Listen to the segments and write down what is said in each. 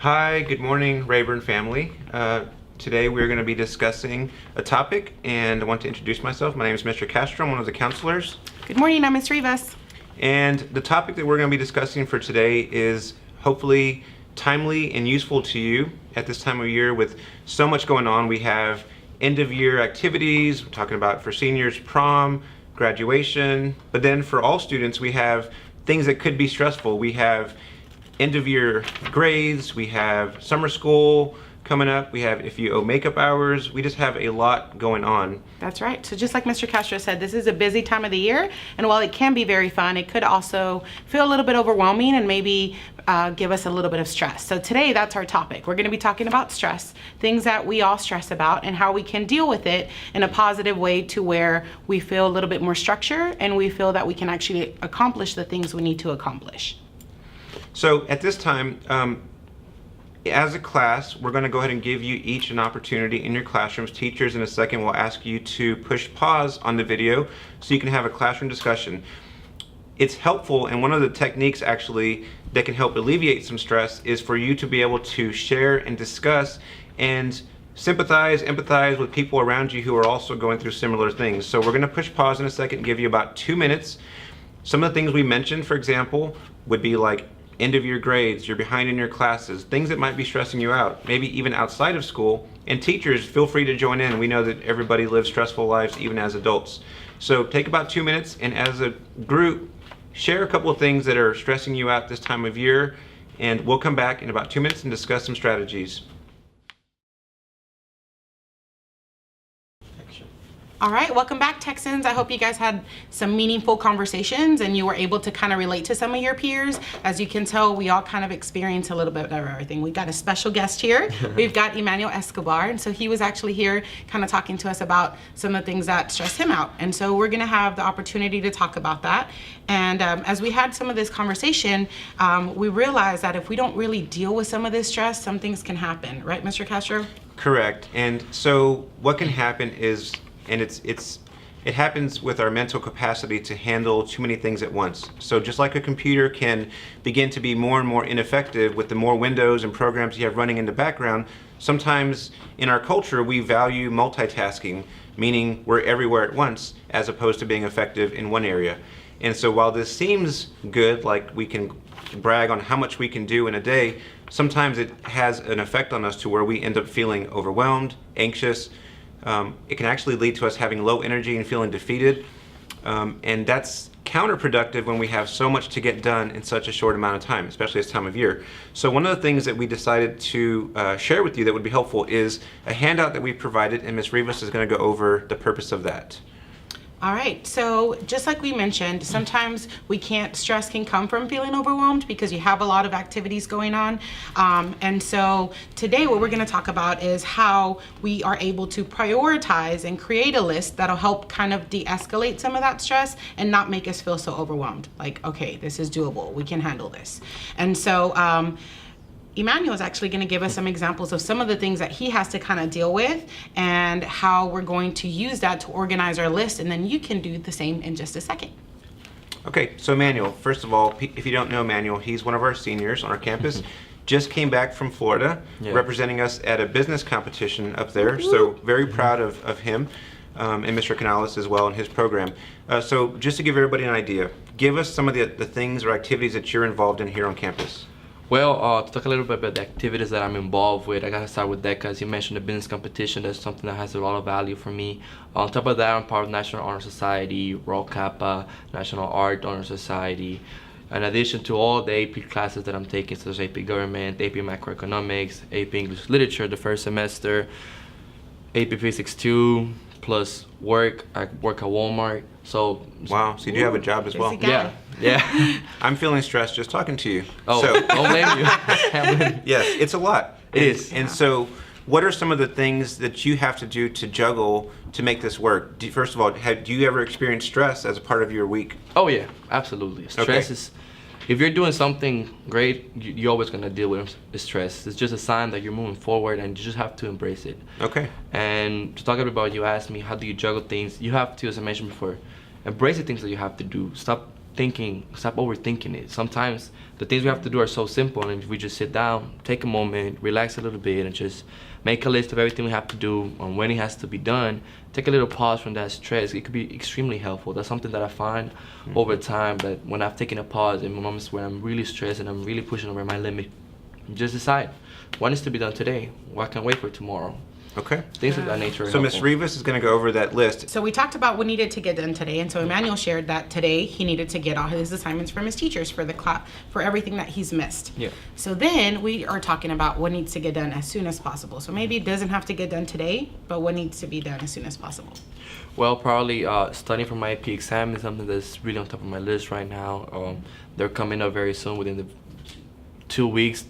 Hi, good morning, Rayburn family. Today we're going to be discussing a topic, and I want to introduce myself. My name is Mr. Castro. I'm one of the counselors. Good morning, I'm Ms. Rivas. And the topic that we're going to be discussing for today is hopefully timely and useful to you at this time of year with so much going on. We have end-of-year activities. We're talking about for seniors, prom, graduation. But then for all students, we have things that could be stressful. We have end-of-year grades, we have summer school coming up, we have if you owe makeup hours, we just have a lot going on. That's right. So just like Mr. Castro said, this is a busy time of the year, and while it can be very fun, it could also feel a little bit overwhelming and maybe give us a little bit of stress. So today, that's our topic. We're going to be talking about stress, things that we all stress about, and how we can deal with it in a positive way to where we feel a little bit more structure and we feel that we can actually accomplish the things we need to accomplish. So at this time, as a class, we're going to go ahead and give you each an opportunity in your classrooms. Teachers in a second will ask you to push pause on the video so you can have a classroom discussion. It's helpful, and one of the techniques actually that can help alleviate some stress is for you to be able to share and discuss and sympathize, empathize with people around you who are also going through similar things. So we're going to push pause in a second and give you about 2 minutes. Some of the things we mentioned, for example, would be like end of year grades, you're behind in your classes, things that might be stressing you out, maybe even outside of school. And teachers, feel free to join in. We know that everybody lives stressful lives, even as adults. So take about 2 minutes, and as a group, share a couple of things that are stressing you out this time of year, and we'll come back in about 2 minutes and discuss some strategies. All right, welcome back, Texans. I hope you guys had some meaningful conversations and you were able to kind of relate to some of your peers. As you can tell, we all kind of experience a little bit of everything. We got a special guest here. We've got Emmanuel Escobar, and so he was actually here kind of talking to us about some of the things that stress him out. And so we're gonna have the opportunity to talk about that. And as we had some of this conversation, we realized that if we don't really deal with some of this stress, some things can happen, right, Mr. Castro? Correct. And so what can happen is, and it happens with our mental capacity to handle too many things at once. So just like a computer can begin to be more and more ineffective with the more windows and programs you have running in the background, sometimes in our culture we value multitasking, meaning we're everywhere at once as opposed to being effective in one area. And so while this seems good, like we can brag on how much we can do in a day, sometimes it has an effect on us to where we end up feeling overwhelmed, anxious. It can actually lead to us having low energy and feeling defeated, and that's counterproductive when we have so much to get done in such a short amount of time, especially this time of year. So one of the things that we decided to share with you that would be helpful is a handout that we provided, and Ms. Rivas is going to go over the purpose of that. All right, so just like we mentioned, sometimes stress can come from feeling overwhelmed because you have a lot of activities going on. And so today what we're gonna talk about is how we are able to prioritize and create a list that'll help kind of de-escalate some of that stress and not make us feel so overwhelmed. Like, okay, this is doable, we can handle this. And so, Emmanuel is actually going to give us some examples of some of the things that he has to kind of deal with and how we're going to use that to organize our list, and then you can do the same in just a second. Okay, so Emmanuel, first of all, if you don't know Emmanuel, he's one of our seniors on our campus. Just came back from Florida, representing us at a business competition up there, so very proud of him and Mr. Canales as well in his program. So just to give everybody an idea, give us some of the things or activities that you're involved in here on campus. Well, to talk a little bit about the activities that I'm involved with, I gotta start with that because you mentioned the business competition. That's something that has a lot of value for me. On top of that, I'm part of National Honor Society, Rho Kappa, National Art Honor Society. In addition to all the AP classes that I'm taking, such as AP Government, AP Macroeconomics, AP English Literature the first semester, AP Physics 2, plus work. I work at Walmart. So wow, so you do have a job as well. Yeah. I'm feeling stressed just talking to you. Oh, so, don't blame you. Can't blame. Yes, it's a lot. It is. And so what are some of the things that you have to do to juggle to make this work? First of all, do you ever experience stress as a part of your week? Oh yeah, absolutely. Stress is, if you're doing something great, you're always gonna deal with stress. It's just a sign that you're moving forward and you just have to embrace it. Okay. And to talk about, you asked me, how do you juggle things? You have to, as I mentioned before, embrace the things that you have to do. Stop stop overthinking it. Sometimes the things we have to do are so simple, and if we just sit down, take a moment, relax a little bit, and just make a list of everything we have to do and when it has to be done, take a little pause from that stress. It could be extremely helpful. That's something that I find over time, that when I've taken a pause in moments when I'm really stressed and I'm really pushing over my limit, just decide what needs to be done today, what can wait for tomorrow. Okay. Things of that nature are So Ms. helpful. Rivas is going to go over that list. So we talked about what needed to get done today, and so Emmanuel shared that today he needed to get all his assignments from his teachers for the class, for everything that he's missed. Yeah. So then we are talking about what needs to get done as soon as possible. So maybe it doesn't have to get done today, but what needs to be done as soon as possible. Well, probably studying for my AP exam is something that's really on top of my list right now. They're coming up very soon, within the 2 weeks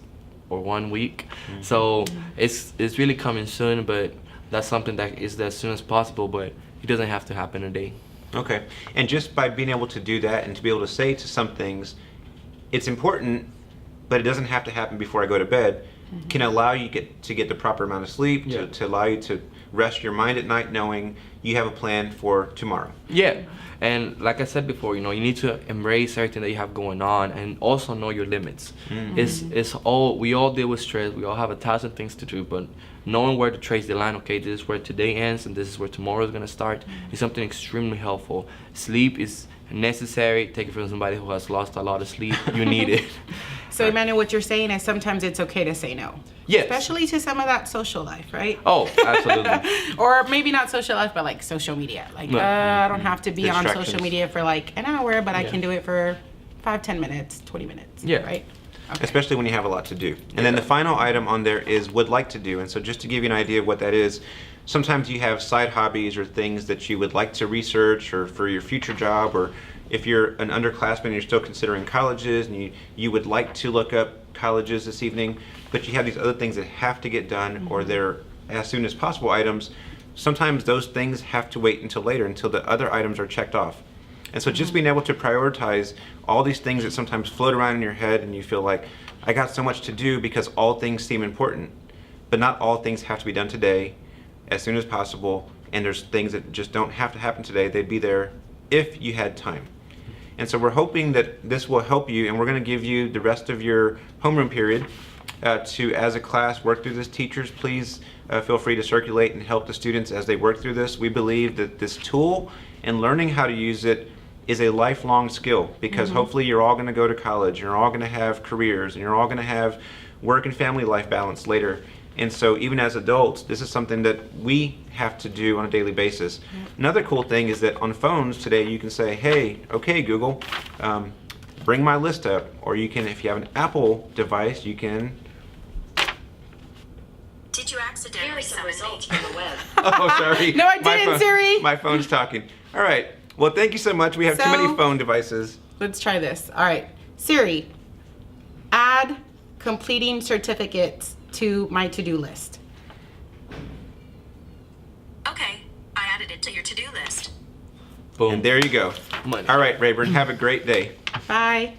or 1 week. So it's really coming soon, but that's something that is as soon as possible, but it doesn't have to happen a day. Okay. And just by being able to do that and to be able to say to some things, it's important, but it doesn't have to happen before I go to bed, can allow you to get the proper amount of sleep, Yeah. to allow you to rest your mind at night knowing you have a plan for tomorrow. Yeah, and like I said before, you need to embrace everything that you have going on, and also know your limits. It's all, we all deal with stress. We all have 1,000 things to do, but knowing where to trace the line, okay, this is where today ends and this is where tomorrow is gonna start, is something extremely helpful. Sleep is necessary. Take it from somebody who has lost a lot of sleep. You need it. So Emmanuel, what you're saying is sometimes it's okay to say no. Yes. Especially to some of that social life, right? Oh, absolutely. Or maybe not social life, but like social media. Like, No. I don't have to be on social Distractions. media for like an hour, but I Yeah. can do it for 5, 10 minutes, 20 minutes. Yeah. Right? Okay. Especially when you have a lot to do. And then the final item on there is would like to do. And so just to give you an idea of what that is, sometimes you have side hobbies or things that you would like to research or for your future job, or if you're an underclassman and you're still considering colleges and you would like to look up colleges this evening, but you have these other things that have to get done or they're as soon as possible items, sometimes those things have to wait until later, until the other items are checked off. And so just being able to prioritize all these things that sometimes float around in your head and you feel like, I got so much to do because all things seem important, but not all things have to be done today, as soon as possible, and there's things that just don't have to happen today. They'd be there if you had time. And so we're hoping that this will help you, and we're going to give you the rest of your homeroom period to, as a class, work through this. Teachers, please feel free to circulate and help the students as they work through this. We believe that this tool and learning how to use it is a lifelong skill, because hopefully you're all going to go to college, you're all going to have careers, and you're all going to have work and family life balance later. And so even as adults, this is something that we have to do on a daily basis. Another cool thing is that on phones today, you can say, hey, okay, Google, bring my list up. Or you can, if you have an Apple device, you can... Did you accidentally summon results from the web. Oh, sorry. No, I My didn't, phone- Siri. My phone's talking. All right. Well, thank you so much. We have too many So- phone devices. Let's try this. All right. Siri, add completing certificates to my to-do list. Okay, I added it to your to-do list. Boom. And there you go. Money. All right, Rayburn, have a great day. Bye.